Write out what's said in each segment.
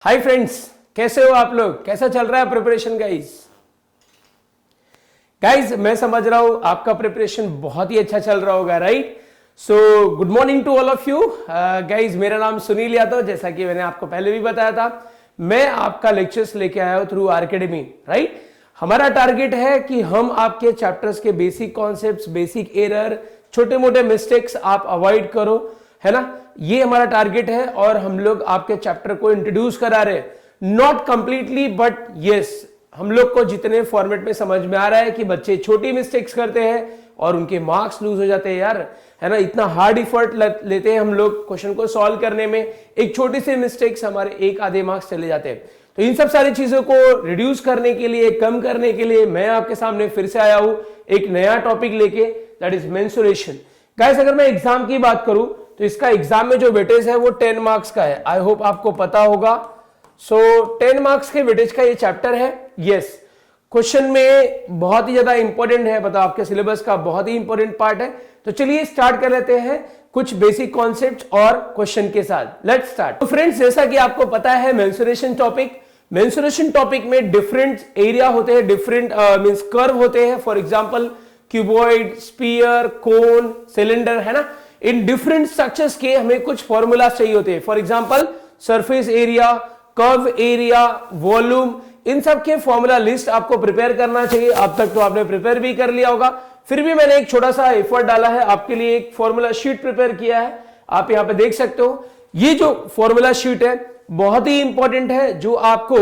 Hi friends, कैसे हो आप लोग? कैसा चल रहा है प्रिपरेशन गाइस? मैं समझ रहा हूं आपका प्रिपरेशन बहुत ही अच्छा चल रहा होगा, right? So good morning to all of you guys. मेरा नाम सुनील यादव, जैसा कि मैंने आपको पहले भी बताया था, मैं आपका लेक्चर्स लेके आया हूं थ्रू आरकेडमी, राइट? हमारा टारगेट है कि हम आपके चैप्टर्स के बेसिक कॉन्सेप्ट्स, बेसिक एरर, छोटे मोटे मिस्टेक्स आप अवॉइड करो, है ना? ये हमारा टारगेट है और हम लोग आपके चैप्टर को इंट्रोड्यूस करा रहे हैं, नॉट कंप्लीटली बट यस, हम लोग को जितने फॉर्मेट में समझ में आ रहा है कि बच्चे छोटी मिस्टेक्स करते हैं और उनके मार्क्स लूज हो जाते हैं यार, है ना? इतना हार्ड इफर्ट लेते हैं हम लोग क्वेश्चन को सॉल्व करने में, एक छोटी सी मिस्टेक्स हमारे एक आधे मार्क्स चले जाते हैं। तो इन सब सारी चीजों को रिड्यूस करने के लिए, कम करने के लिए मैं आपके सामने फिर से आया हूं एक नया टॉपिक लेके, दैट इज मेंसुरेशन। गाइस, अगर मैं एग्जाम की बात करूं तो इसका एग्जाम में जो वेटेज है वो 10 मार्क्स का है। आई होप आपको पता होगा। सो 10 मार्क्स के वेटेज का ये चैप्टर है। यस, क्वेश्चन में बहुत ही ज्यादा इंपॉर्टेंट है, बताओ आपके सिलेबस का बहुत ही इंपॉर्टेंट पार्ट है। तो चलिए स्टार्ट कर लेते हैं कुछ बेसिक कॉन्सेप्ट और क्वेश्चन के साथ। Let's start. तो फ्रेंड्स, जैसा कि आपको पता है मेंसुरेशन टॉपिक में डिफरेंट एरिया होते हैं, डिफरेंट मींस कर्व होते हैं। For example cuboid, sphere, cone, cylinder, है ना? इन डिफरेंट स्ट्रक्चर्स के हमें कुछ फॉर्मूला चाहिए होते हैं। For example surface area, curve area, volume, इन सब के फॉर्मूला लिस्ट आपको प्रिपेयर करना चाहिए। अब तक तो आपने प्रिपेयर भी कर लिया होगा, फिर भी मैंने एक छोटा सा एफर्ट डाला है, आपके लिए एक फॉर्मूला शीट प्रिपेयर किया है। आप यहां पे देख सकते हो, ये जो फॉर्मूला शीट है बहुत ही इंपॉर्टेंट है, जो आपको,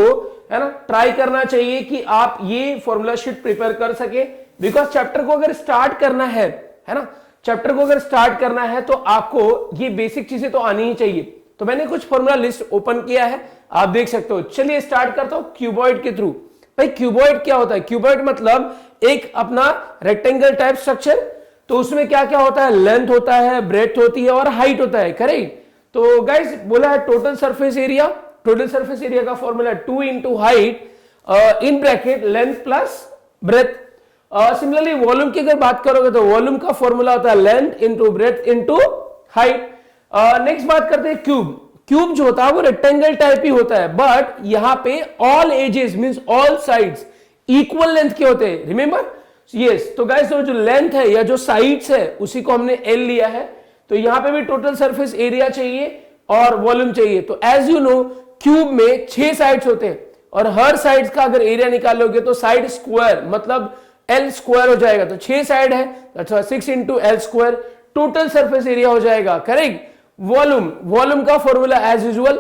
है ना, ट्राई करना चाहिए कि आप ये फॉर्मूला शीट प्रिपेयर कर सके। बिकॉज चैप्टर को अगर स्टार्ट करना है ना, चैप्टर को अगर स्टार्ट करना है तो आपको ये बेसिक चीजें तो आनी ही चाहिए। तो मैंने कुछ फॉर्मूला लिस्ट ओपन किया है, आप देख सकते हो। चलिए स्टार्ट करता हूं क्यूबॉइड के थ्रू। भाई क्यूबॉइड क्या होता है? क्यूबॉइड मतलब एक अपना रेक्टेंगल टाइप स्ट्रक्चर। तो उसमें क्या क्या होता है? लेंथ होता है, ब्रेथ होती है और हाइट होता है, करेक्ट? तो गाइस, बोला है total surface area. Total surface area का formula 2 into height in bracket length plus breadth. Similarly volume की अगर बात करोगे तो वॉल्यूम का फॉर्मूला होता है length into breadth into height. Next बात करते हैं क्यूब। क्यूब जो होता है वो रेक्टेंगल टाइप ही होता है, बट यहां पे all ages means all sides equal length के होते हैं, रिमेंबर? यस। तो गाइस, जो लेंथ है या जो साइड्स है उसी को हमने एल लिया है। तो यहां पे भी टोटल सरफेस एरिया चाहिए और वॉल्यूम चाहिए। तो एज यू नो, क्यूब में 6 साइड्स होते हैं और हर साइड का अगर एरिया निकालोगे तो साइड स्क्वायर मतलब एल स्क्वायर हो जाएगा। तो 6 साइड है, अच्छा 6 into L square total surface area हो जाएगा, करेक्ट? वॉल्यूम का फॉर्मूला एज यूजुअल,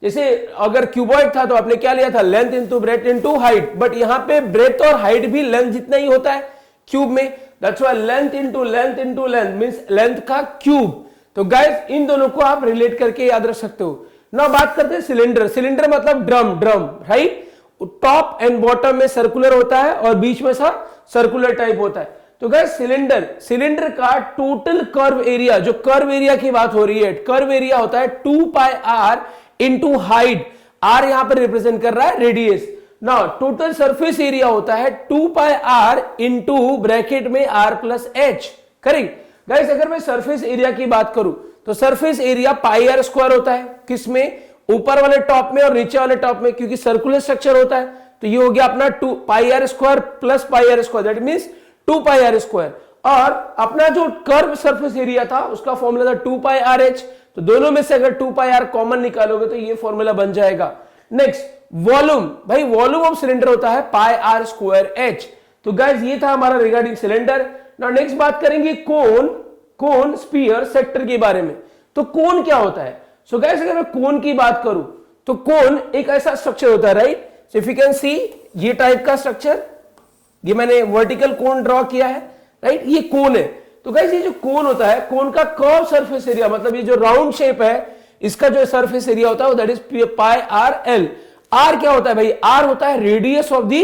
जैसे अगर क्यूबॉइड था तो आपने क्या लिया था? Length into breadth into height. But यहां पे ब्रेथ और हाइट भी लेंथ जितना ही होता है क्यूब में। That's why length into length means length का क्यूब। तो गाइस, इन दोनों को आप रिलेट करके याद रख सकते हो ना। बात करते हैं सिलेंडर। सिलेंडर मतलब drum, right? Top and bottom में सर्कुलर होता है और बीच में सा सर्कुलर टाइप होता है। तो गाइस, सिलेंडर का टोटल कर्व एरिया, जो कर्व एरिया की बात हो रही है, कर्व एरिया होता है 2 pi r into height. Are यहां पर रिप्रेजेंट कर रहा है रेडियस। ना टोटल सरफेस एरिया होता है 2 पाई आर इंटू ब्रैकेट में r plus h, correct? Guys, अगर मैं सरफेस एरिया की बात करूं तो surface area pi r square होता है। किसमें? ऊपर वाले टॉप में और नीचे वाले टॉप में, क्योंकि सर्कुलर स्ट्रक्चर होता है। तो ये हो गया अपना 2 pi r square plus pi r square, that means 2 pi r square. और अपना जो कर्व सरफेस एरिया था उसका फॉर्मूला था 2 पाई आर एच। तो दोनों में से अगर 2 पाई आर कॉमन निकालोगे तो ये फॉर्मूला बन जाएगा। Next, volume. भाई वॉल्यूम ऑफ सिलेंडर होता है पाई आर स्क्वायर एच। तो गाइस, ये था हमारा रिगार्डिंग सिलेंडर। नाउ नेक्स्ट बात करेंगे कोन, स्फीयर, सेक्टर के बारे में। तो कोन क्या होता है? सो गाइस, अगर मैं कोन की बात करूं तो कोन एक ऐसा स्ट्रक्चर होता है, right? So if you can see, ये टाइप का स्ट्रक्चर, ये मैंने वर्टिकल कोन ड्रॉ किया है, राइट? ये कोन है। तो गाइस, ये जो कोन होता है, कोन का कर्व सरफेस एरिया मतलब ये जो राउंड शेप है, इसका जो सरफेस एरिया होता है वो that is pi r l. R क्या होता है भाई? आर होता है radius of the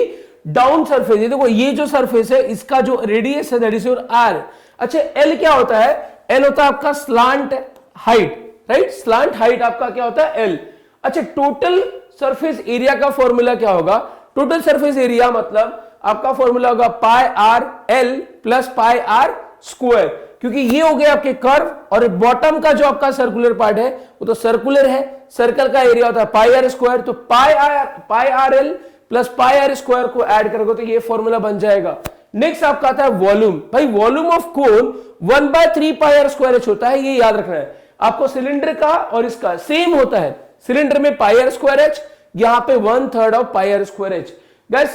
down surface. ये देखो, ये जो सरफेस है इसका जो रेडियस है दैट इज योर आर। अच्छा, एल क्या होता है? एल होता है आपका slant height, right? Slant height आपका क्या होता है? एल। अच्छा, टोटल सरफेस एरिया का फॉर्मूला क्या होगा? टोटल सरफेस एरिया मतलब आपका फॉर्मूला होगा pi r l plus pi r square. क्योंकि ये हो गया आपके कर्व, और बॉटम का जो आपका सर्कुलर पार्ट है वो तो सर्कुलर है, सर्कल का एरिया होता है पाई आर स्क्वायर, तो pi r l plus pi r square को ऐड करोगे तो ये फॉर्मूला बन जाएगा। नेक्स्ट आपका आता है वॉल्यूम। भाई volume of cone 1/3 pi r square h होता है, ये याद रखना है आपको। सिलेंडर का और इसका सेम होता है, सिलेंडर में पाई आर स्क्वायर एच, यहां पे 1/3 of pi r square h. Guys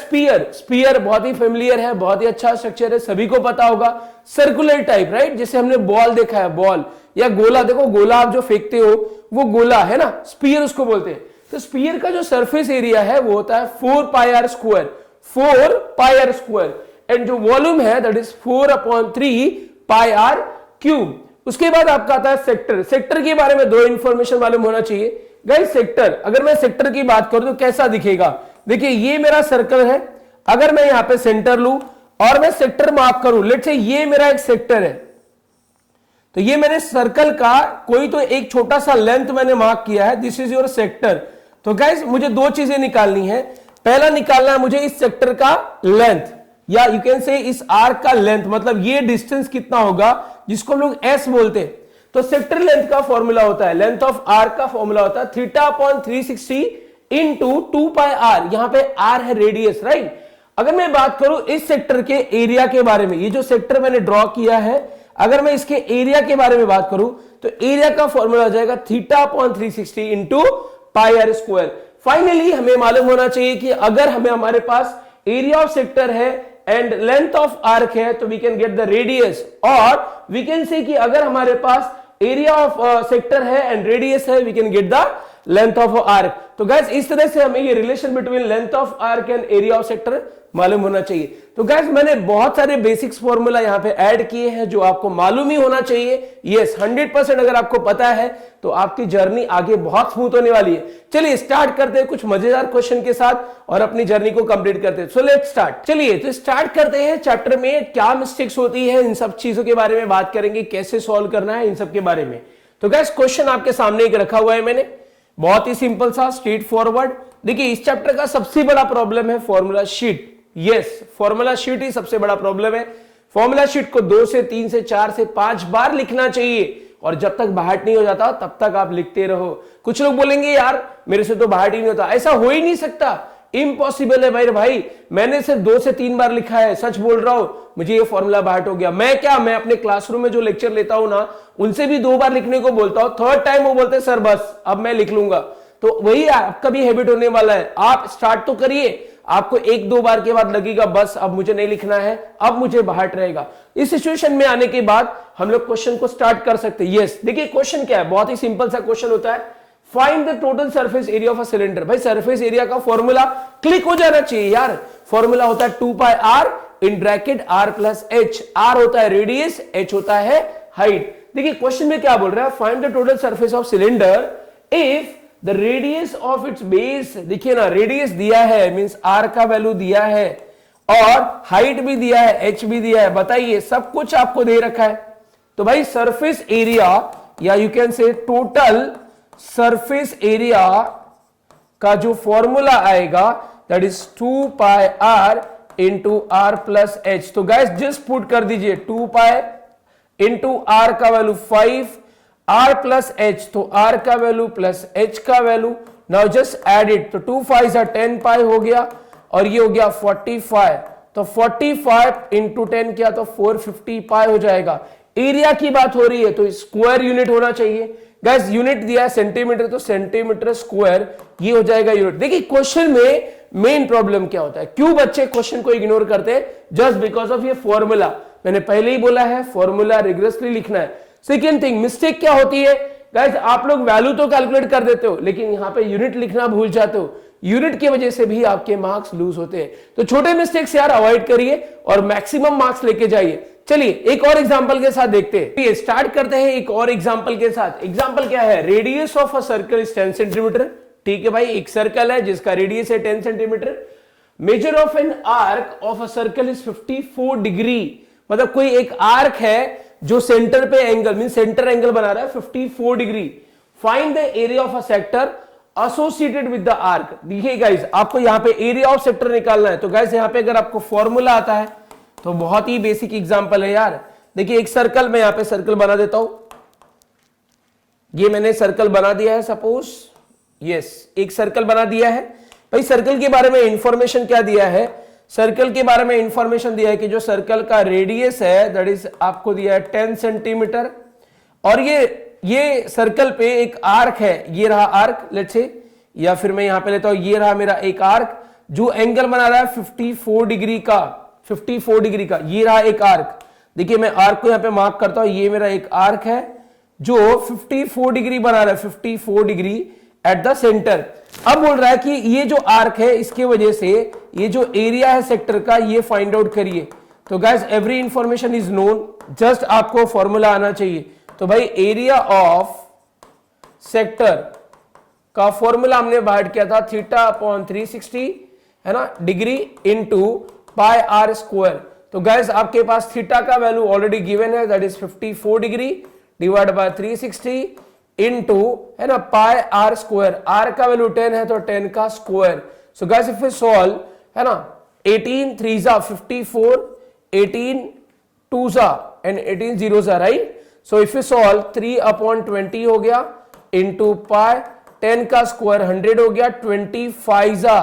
sphere बहुत ही फेमिलियर है, बहुत ही अच्छा स्ट्रक्चर है, सभी को पता होगा। सर्कुलर टाइप, राइट, जैसे हमने बॉल देखा है, बॉल या गोला, देखो गोला आप जो फेंकते हो वो गोला है ना, स्पीयर उसको बोलते हैं। तो स्पीयर का जो सरफेस एरिया है वो होता है 4 pi r square, 4 pi r square, and जो वॉल्यूम है that is 4/3 pi r cube. उसके बाद आपका आता है सेक्टर। सेक्टर के बारे में दो इंफॉर्मेशन मालूम होना चाहिए गाइस। सेक्टर, अगर मैं सेक्टर की बात करूं तो कैसा दिखेगा, देखिए ये मेरा सर्कल है, अगर मैं यहां पे सेंटर लूं और मैं सेक्टर मार्क करूं, लेट्स से ये मेरा एक सेक्टर है, तो ये मैंने सर्कल का कोई तो एक छोटा सा लेंथ मैंने मार्क किया है, दिस इज योर सेक्टर। तो गाइस मुझे दो चीजें निकालनी है, पहला निकालना है मुझे इस सेक्टर का लेंथ, या यू कैन से इस आर्क का लेंथ, मतलब ये डिस्टेंस कितना होगा जिसको हम लोग एस बोलते हैं। तो सेक्टर लेंथ का फॉर्मूला होता है, लेंथ ऑफ आर्क का फॉर्मूला होता है θ/360 इंटू 2 पाई आर, यहां पे आर है रेडियस, राइट। अगर मैं बात करूं इस सेक्टर के एरिया के बारे में, ये जो सेक्टर मैंने ड्रॉ किया है, अगर मैं इसके एरिया के बारे में बात करूं तो एरिया का फॉर्मूला हो जाएगा θ/360 into pi r square. Finally हमें मालूम होना चाहिए कि अगर हमारे पास एरिया ऑफ सेक्टर है एंड लेंथ ऑफ आर्क है तो we can get the radius, और वी कैन से कि अगर हमारे पास एरिया ऑफ सेक्टर है एंड रेडियस है we can get the length of arc. तो गाइस इस तरह से हमें ये relation between length of arc and area of sector मालूम होना चाहिए। तो गाइस मैंने बहुत सारे बेसिक्स फॉर्मूला यहां पे ऐड किए हैं जो आपको मालूम ही होना चाहिए। यस 100% अगर आपको पता है तो आपकी जर्नी आगे बहुत स्मूथ होने वाली है। चलिए स्टार्ट करते हैं कुछ मजेदार क्वेश्चन के साथ और अपनी जर्नी को कंप्लीट करते हैं। So let's start. चलिए तो स्टार्ट करते हैं, चैप्टर में क्या मिस्टेक्स होती है इन सब चीजों के बारे में बात करेंगे, कैसे सॉल्व करना है इन सब के बारे में। तो गाइस क्वेश्चन आपके सामने एक रखा हुआ है मैंने, बहुत ही सिंपल सा, स्ट्रेट फॉरवर्ड। देखिए इस चैप्टर का सबसे बड़ा प्रॉब्लम है formula sheet. Yes formula sheet ही सबसे बड़ा प्रॉब्लम है। फॉर्मूला शीट को 2 से 3 से 4 से 5 बार लिखना चाहिए, और जब तक बाहर नहीं हो जाता तब तक आप लिखते रहो। कुछ लोग बोलेंगे यार मेरे से तो बाहर ही नहीं होता, ऐसा हो ही नहीं सकता, इम्पॉसिबल है भाई। मैंने सिर्फ 2 से 3 बार लिखा है, सच बोल रहा हूं, मुझे ये फॉर्मूला बाहर हो गया। मैं अपने क्लासरूम में जो लेक्चर लेता हूं ना, उनसे भी 2 बार लिखने को बोलता हूं, थर्ड टाइम वो बोलते हैं सर बस अब मैं लिख लूंगा। तो वही आपका भी हैबिट होने वाला है। आप स्टार्ट तो करिए, आपको 1-2 बार के बाद लगेगा बस अब मुझे नहीं लिखना है, अब मुझे बाहर रहेगा। इस सिचुएशन में आने के बाद हम लोग क्वेश्चन को स्टार्ट कर सकते हैं। यस देखिए क्वेश्चन क्या है, बहुत ही सिंपल सा क्वेश्चन होता है, find the total surface area of a cylinder. भाई सरफेस एरिया का फॉर्मूला क्लिक हो जाना चाहिए यार। फॉर्मूला होता है 2 pi r in bracket r plus h. R होता है रेडियस, एच होता है हाइट। देखिए क्वेश्चन में क्या बोल रहा है, find the total surface of cylinder if the radius of its base. देखिए ना रेडियस दिया है, मींस आर का वैल्यू दिया है, और हाइट भी दिया है, एच भी दिया है। बताइए सब कुछ आपको दे रखा है। तो भाई सरफेस एरिया या you can say total surface area का जो फॉर्मूला आएगा that is 2 pi r into r plus h. तो गाइस जस्ट पुट कर दीजिए 2 पाई इंटू आर का वैल्यू 5, आर प्लस एच, तो आर का वैल्यू प्लस एच का value. Now just add it, तो 2 5 10 पाई हो गया, और ये हो गया 45। तो 45 इंटू 10 किया तो 450 पाई हो जाएगा। एरिया की बात हो रही है तो स्क्वायर यूनिट होना चाहिए। गाइस यूनिट दिया है सेंटीमीटर, तो सेंटीमीटर स्क्वायर ये हो जाएगा यूनिट। देखिए क्वेश्चन में मेन प्रॉब्लम क्या होता है, क्यों बच्चे क्वेश्चन को इग्नोर करते हैं, जस्ट बिकॉज ऑफ ये फॉर्मूला। मैंने पहले ही बोला है फॉर्मूला रिग्रेसली लिखना है। सेकेंड थिंग मिस्टेक क्या होती है गाइस, आप लोग वैल्यू तो कैलकुलेट कर देते हो लेकिन यहां पे यूनिट लिखना भूल जाते हो। यूनिट की वजह से भी आपके मार्क्स लूज होते हैं। तो छोटे मिस्टेक्स यार अवॉइड करिए और मैक्सिमम मार्क्स लेके जाइए। चलिए एक और एग्जांपल के साथ देखते हैं। स्टार्ट करते हैं एक और एग्जांपल के साथ। एग्जांपल क्या है, radius of a circle is 10 centimetre. ठीक है भाई, एक सर्कल है जिसका रेडियस है 10 centimetre. Measure of an arc of a circle is 54 degree. मतलब कोई एक आर्क है जो सेंटर पे एंगल मीन सेंटर एंगल बना रहा है 54 degree. Find the area of a sector associated with the arc. देखिए गाइस आपको यहां पे एरिया ऑफ सेक्टर निकालना है। तो गाइस यहां पे अगर आपको फॉर्मूला आता है तो बहुत ही बेसिक एग्जांपल है यार। देखिए एक सर्कल, मैं यहां पे सर्कल बना देता हूं, ये मैंने सर्कल बना दिया है सपोज, यस एक सर्कल बना दिया है। भाई सर्कल के बारे में इंफॉर्मेशन क्या दिया है, सर्कल के बारे में इंफॉर्मेशन दिया है कि जो सर्कल का रेडियस है दैट इज आपको दिया है 10 सेंटीमीटर, और ये सर्कल पे एक आर्क है, ये रहा आर्क लेट्स से, या फिर मैं यहां पे लेता हूं ये रहा मेरा एक आर्क जो एंगल बना रहा है 54 डिग्री का, 54 डिग्री का, ये रहा एक आर्क। देखिए मैं आर्क को यहां पे मार्क करता हूं, ये मेरा एक आर्क है जो 54 डिग्री बना रहा है, 54 डिग्री एट द सेंटर। अब बोल रहा है कि ये जो आर्क है इसके वजह से ये जो एरिया है सेक्टर का ये फाइंड आउट करिए। तो guys every information is known, just आपको फॉर्मूला आना चाहिए। तो भाई एरिया ऑफ सेक्टर का फॉर्मूला हमने बाहर किया था थीटा अपॉन 360 है ना degree into pi r square. तो गाइस आपके पास थीटा का वैल्यू ऑलरेडी गिवन है that is 54 degree divide by 360 into है ना पाई आर स्क्वायर, आर का वैल्यू 10 है तो 10 का square. So guys if we solve है ना 18 3 जा 54, 18 2 जा एंड 18 0 जा right. So if you solve 3 upon 20 हो गया इनटू पाई 10 का स्क्वायर 100 हो गया, 25 जा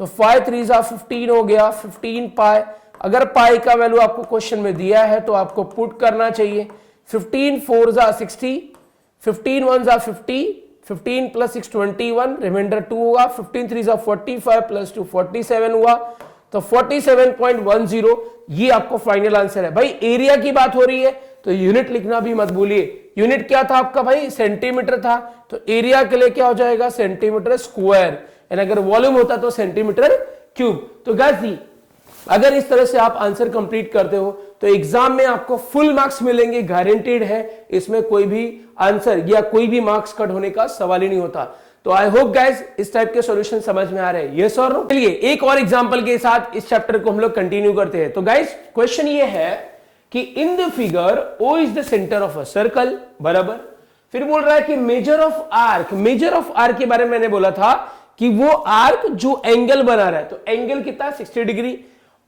तो 5 3 जा 15 हो गया, 15 पाई। अगर पाई का वैल्यू आपको क्वेश्चन में दिया है तो आपको पुट करना चाहिए। 15 4 जा 60, 15 1 जा 50, 15 प्लस 6 21, रिमाइंडर 2 हुआ, 15 3 जा 45 प्लस 2 47 हुआ, तो 47.10 ये आपको फाइनल आंसर है। भाई एरिया की बात हो रही है तो यूनिट लिखना भी मत भूलिए। यूनिट क्या था आपका भाई, सेंटीमीटर था, तो एरिया के लिए क्या हो जाएगा सेंटीमीटर स्क्वायर, एंड अगर वॉल्यूम होता तो सेंटीमीटर क्यूब। तो गाइस अगर इस तरह से आप आंसर कंप्लीट करते हो तो एग्जाम में आपको फुल मार्क्स मिलेंगे, गारंटेड है, इसमें कोई भी आंसर या कोई भी मार्क्स कट होने का सवाल ही नहीं होता। तो आई होप गाइस इस टाइप के सॉल्यूशन समझ में आ रहे हैं, यस और नो। चलिए एक और एग्जांपल के साथ इस चैप्टर को हम लोग कंटिन्यू करते हैं। तो गाइस क्वेश्चन ये है कि in the figure O is the centre of a circle, बराबर। फिर बोल रहा है कि measure of arc, measure of arc के बारे में मैंने बोला था कि वो आर्क जो एंगल बना रहा है, तो एंगल कितना 60 डिग्री,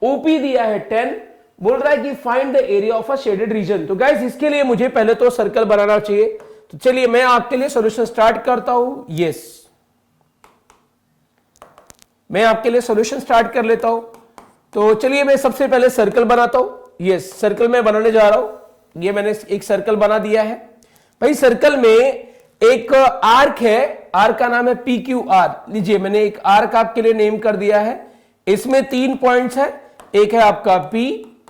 ओपी दिया है 10, बोल रहा है कि find the area of a shaded region. तो गाइस इसके लिए मुझे पहले तो सर्कल बनाना चाहिए, तो चलिए मैं आपके लिए सॉल्यूशन स्टार्ट करता हूं। यस मैं आपके लिए सॉल्यूशन स्टार्ट कर लेता हूं। तो चलिए मैं सबसे पहले सर्कल बनाता हूं। यस सर्कल मैं बनाने जा रहा हूं, ये मैंने एक सर्कल बना दिया है। भाई सर्कल में एक आर्क है, आर्क का नाम है पी क्यू आर। लीजिए मैंने एक आर्क आपके लिए नेम कर दिया है, इसमें 3 पॉइंट्स है, एक है आपका P,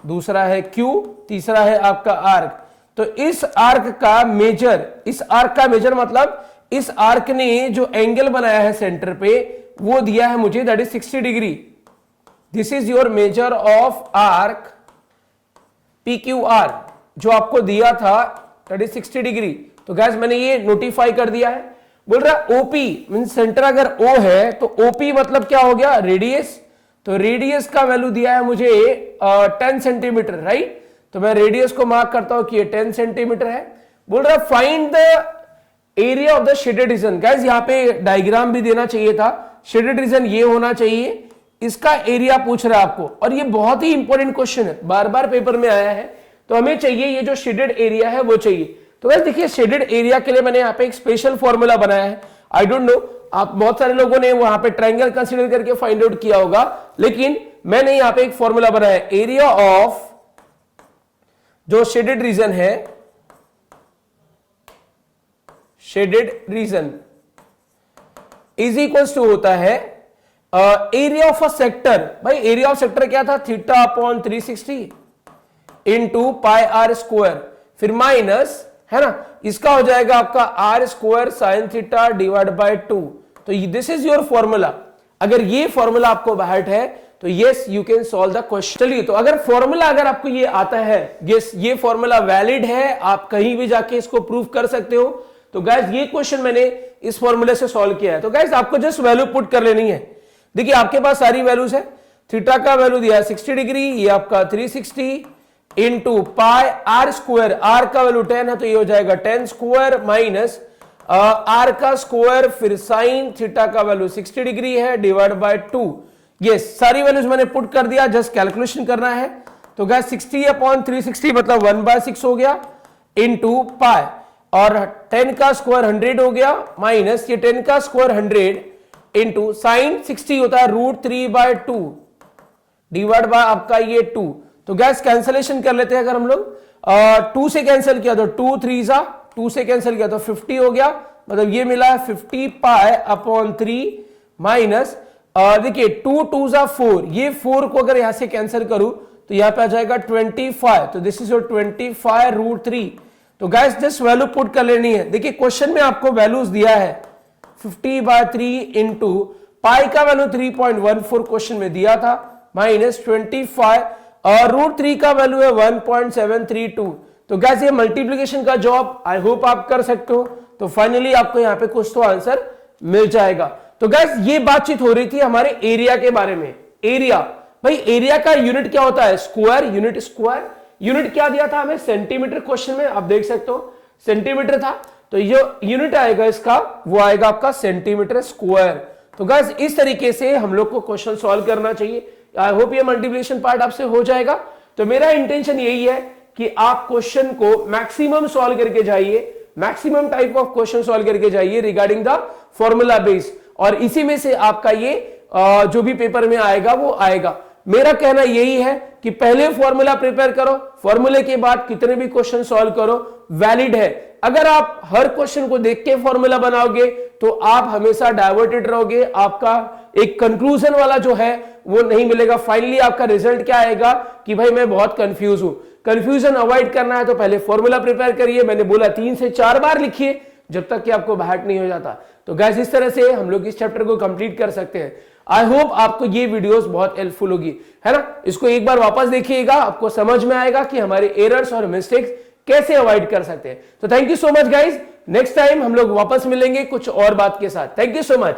दूसरा है Q, तीसरा है आपका आर्क। तो इस आर्क का मेजर, इस आर्क का मेजर मतलब इस आर्क ने जो एंगल बनाया है सेंटर पे वो दिया है मुझे that is 60 degree. This is your measure of arc PQR जो आपको दिया था दैट इज 60 डिग्री। तो गैस मैंने ये नोटिफाई कर दिया है। बोल रहा OP मीन सेंटर अगर O है तो OP मतलब क्या हो गया रेडियस, तो रेडियस का वैल्यू दिया है मुझे 10 सेंटीमीटर राइट। तो मैं रेडियस को मार्क करता हूं कि ये 10 सेंटीमीटर है। बोल रहा find the area of the shaded region. Guys यहां पे डायग्राम भी देना चाहिए था, शेडेड रीजन ये होना चाहिए, इसका एरिया पूछ रहा है आपको, और ये बहुत ही इंपॉर्टेंट क्वेश्चन है, बार बार पेपर में आया है, तो हमें चाहिए ये जो शेडेड एरिया है वो चाहिए। तो गाइस देखिए शेडेड एरिया के लिए मैंने यहाँ पे एक स्पेशल फॉर्मूला बनाया है। आई डोंट नो आप बहुत सारे लोगों ने वहां पे ट्रायंगल कंसीडर करके फाइंड आउट किया होगा, लेकिन मैंने यहां पे एक फॉर्मूला बनाया है, एरिया ऑफ जो शेडेड रीजन है, shaded region is equals to होता है एरिया ऑफ अ सेक्टर। भाई एरिया ऑफ सेक्टर क्या था, theta upon 360 into pi r square, फिर माइनस है ना, इसका हो जाएगा आपका r square sine theta divide by 2। तो दिस इज योर फॉर्मूला। अगर ये फॉर्मूला आपको बाहर है तो yes you can solve the question. चलिए तो अगर फॉर्मूला अगर आपको ये आता है, यस ये फॉर्मूला वैलिड है, आप कहीं भी जाके इसको प्रूव कर सकते हो। तो गाइस ये क्वेश्चन मैंने इस फॉर्मूले से सॉल्व किया है। तो गाइस आपको जस्ट वैल्यू पुट कर लेनी है। देखिए आपके पास सारी वैल्यूज है, थीटा का वैल्यू दिया है 60 डिग्री, ये आपका 360 into pi r square, r का वैल्यू 10 है तो ये हो जाएगा 10 स्क्वायर माइनस आर का स्क्वायर, फिर साइन थीटा का वैल्यू 60 डिग्री है डिवाइड बाय 2। ये सारी वैल्यूज मैंने पुट कर दिया, जस्ट कैलकुलेशन करना है। तो गैस 60/360 मतलब 1/6 हो गया इंटू पाई, और 10 का स्क्वायर 100 हो गया माइनस ये 10 का स्क्वायर 100 इंटू साइन 60 होता है √3/2 डिवाइड बाय आपका ये 2। तो गैस कैंसलेशन कर लेते हैं। अगर हम लोग 2 से कैंसिल किया तो 2 3 2 से कैंसिल किया तो 50 हो गया, मतलब ये मिला है 50π/3 माइनस देखिए 2 2 4, ये 4 को अगर यहां से कैंसिल करूं तो यहां पे आ जाएगा 25, तो दिस इज योर 25√3। तो गैस जस्ट वैल्यू पुट कर लेनी है। देखिए क्वेश्चन में आपको वैल्यूज दिया है 50/3 इंटू पाई का वैल्यू 3.14 क्वेश्चन में दिया था माइनस 25 और √3 का वैल्यू है 1.732। तो गैस ये मल्टीप्लीकेशन का जॉब आई होप आप कर सकते हो। तो फाइनली आपको यहां पे कुछ तो आंसर मिल जाएगा। तो गैस ये बातचीत हो रही थी हमारे एरिया के बारे में। एरिया भाई, एरिया का यूनिट क्या होता है? Square, unit square. यूनिट क्या दिया था हमें? सेंटीमीटर क्वेश्चन में, आप देख सकते हो सेंटीमीटर था, तो ये यूनिट आएगा इसका, वो आएगा आपका सेंटीमीटर स्क्वायर। तो गैस इस तरीके से हम लोग को क्वेश्चन सॉल्व करना चाहिए। आई होप ये मल्टीप्लिकेशन पार्ट आपसे हो जाएगा। तो मेरा इंटेंशन यही है कि आप क्वेश्चन को मैक्सिमम सॉल्व करके जाइए, maximum type of question solve करके जाइए रिगार्डिंग द फॉर्मूला बेस, और इसी में से आपका ये जो भी पेपर में आएगा वो आएगा। मेरा कहना यही है कि पहले फॉर्मूला प्रिपेयर करो, फॉर्मूले के बाद कितने भी क्वेश्चन सॉल्व करो, वैलिड है। अगर आप हर क्वेश्चन को देख के फॉर्मूला बनाओगे तो आप हमेशा डाइवर्टेड रहोगे, आपका एक कंक्लूजन वाला जो है वो नहीं मिलेगा। फाइनली आपका रिजल्ट क्या आएगा कि भाई मैं बहुत कंफ्यूज हूं। कंफ्यूजन अवॉइड करना है तो पहले फॉर्मूला प्रिपेयर करिए, मैंने बोला 3 से 4 बार लिखिए जब तक कि आपको बाहर नहीं हो जाता। तो गैस इस तरह से हम लोग इस चैप्टर को कंप्लीट कर सकते हैं। आई होप आपको ये वीडियोस बहुत हेल्पफुल होगी, है ना। इसको एक बार वापस देखिएगा, आपको समझ में आएगा कि हमारे एरर्स और मिस्टेक्स कैसे अवॉइड कर सकते हैं। तो thank you so much guys, next time हम लोग वापस मिलेंगे कुछ और बात के साथ। Thank you so much.